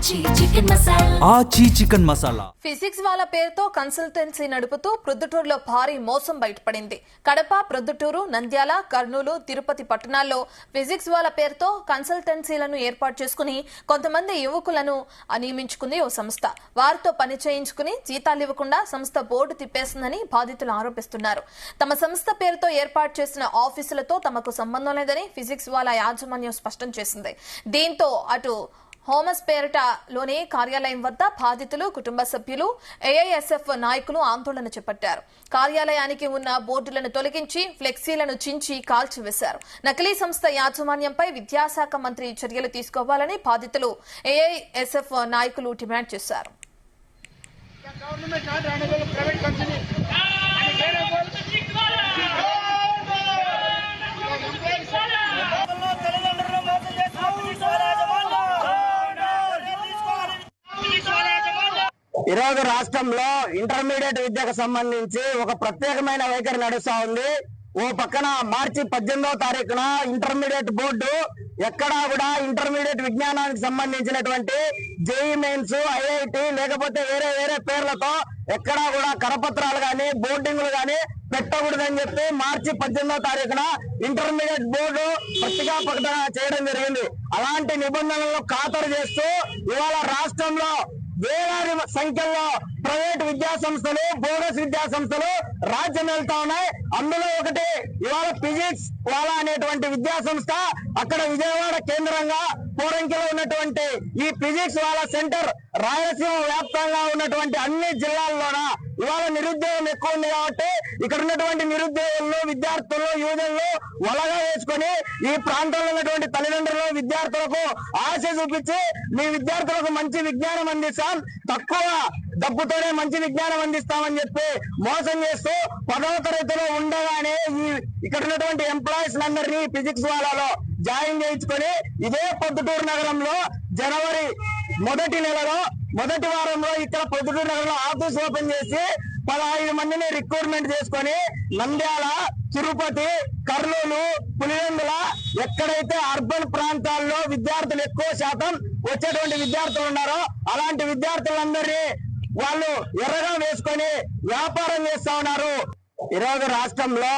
ఆచి chicken masala physics వాళ్ళ పేరుతో కన్సల్టెన్సీ నడుపుతూ ప్రొద్దుటూరులో భారీ మోసం బయటపడింది. కడప, ప్రొద్దుటూరు, నంద్యాల, కర్నూలు, తిరుపతి పట్టణాల్లో ఫిజిక్స్ వాళ్ళ పేరుతో కన్సల్టెన్సీలను ఏర్పాటు చేసుకుని కొంతమంది యువకులను నియమించుకుంది ఓ సంస్థ. వారితో పని చేయించుకుని జీతాలు ఇవ్వకుండా సంస్థ బోర్డు తిప్పేసిందని బాధితులు ఆరోపిస్తున్నారు. తమ సంస్థ పేరుతో ఏర్పాటు చేసిన ఆఫీసులతో తమకు సంబంధం లేదని ఫిజిక్స్ వాళ్ళ యాజమాన్యం స్పష్టం చేసింది. దీంతో అటు హోమస్పేటలోని కార్యాలయం వద్ద బాధితులు, కుటుంబ సభ్యులు, ఏఐఎస్ఎఫ్ నాయకులు ఆందోళన చేపట్టారు. కార్యాలయానికి ఉన్న బోర్డులను తొలగించి ఫ్లెక్సీలను చించి కాల్చివేశారు. నకిలీ సంస్థ యాజమాన్యంపై విద్యాశాఖ మంత్రి చర్యలు తీసుకోవాలని బాధితులు, ఏఐఎస్ఎఫ్ నాయకులు డిమాండ్ చేశారు. ఈరోజు రాష్ట్రంలో ఇంటర్మీడియట్ విద్యకు సంబంధించి ఒక ప్రత్యేకమైన వైఖరి నడుస్తా ఉంది. ఓ పక్కన మార్చి 18వ తారీఖున ఇంటర్మీడియట్ బోర్డు ఎక్కడా కూడా ఇంటర్మీడియట్ విజ్ఞానానికి సంబంధించినటువంటి జేఈ మెయిన్స్, ఐఐటి లేకపోతే వేరే పేర్లతో ఎక్కడా కూడా కరపత్రాలు గాని బోర్డింగ్లు గాని పెట్టకూడదని చెప్పి మార్చి 18వ తారీఖున ఇంటర్మీడియట్ బోర్డు పత్రికా ప్రకటన చేయడం జరిగింది. అలాంటి నిబంధనలను ఖాతరు చేస్తూ ఇవాళ రాష్ట్రంలో వేలాది సంఖ్యలో ప్రైవేట్ విద్యా సంస్థలు, బోగస్ విద్యా సంస్థలు రాజ్యం వెళ్తా ఉన్నాయి. అందులో ఒకటి ఇవాళ ఫిజిక్స్ వాళ్ళ అనేటువంటి విద్యా సంస్థ అక్కడ విజయవాడ కేంద్రంగా పోరంకిలో ఉన్నటువంటి ఈ ఫిజిక్స్ వాళ్ళ సెంటర్ రాయలసీమ వ్యాప్తంగా ఉన్నటువంటి అన్ని జిల్లాల్లోన ఇవాళ నిరుద్యోగం ఎక్కువ ఉంది కాబట్టి ఇక్కడ ఉన్నటువంటి నిరుద్యోగులను, విద్యార్థులు, యువజనులు వలగా వేసుకొని ఈ ప్రాంతంలో ఉన్నటువంటి తల్లిదండ్రులు, విద్యార్థులకు ఆశ చూపించి మీ విద్యార్థులకు మంచి విజ్ఞానం అందిస్తాం, తక్కువ డబ్బుతోనే మంచి విజ్ఞానం అందిస్తామని చెప్పి మోసం చేస్తూ 10వ తరగతిలో ఉండగానే ఇక్కడ ఉన్నటువంటి ఎంప్లాయీస్ అందరినీ ఫిజిక్స్ వాళ్ళలో జాయిన్ చేయించుకొని ఇదే పొద్దుటూరు నగరంలో జనవరి మొదటి నెలలో మొదటి వారంలో ఇక్కడ పొద్దుటూరు నగరంలో ఆఫీస్ ఓపెన్ చేసి 15 మందిని రిక్రూట్మెంట్ చేసుకొని నంద్యాల, తిరుపతి, కర్నూలు, పులివెందుల ఎక్కడైతే అర్బన్ ప్రాంతాల్లో విద్యార్థులు ఎక్కువ శాతం వచ్చేటువంటి విద్యార్థులు ఉన్నారో అలాంటి విద్యార్థులందరినీ వాళ్ళు ఎర్రగా వేసుకొని వ్యాపారం చేస్తా ఉన్నారు. ఈరోజు రాష్ట్రంలో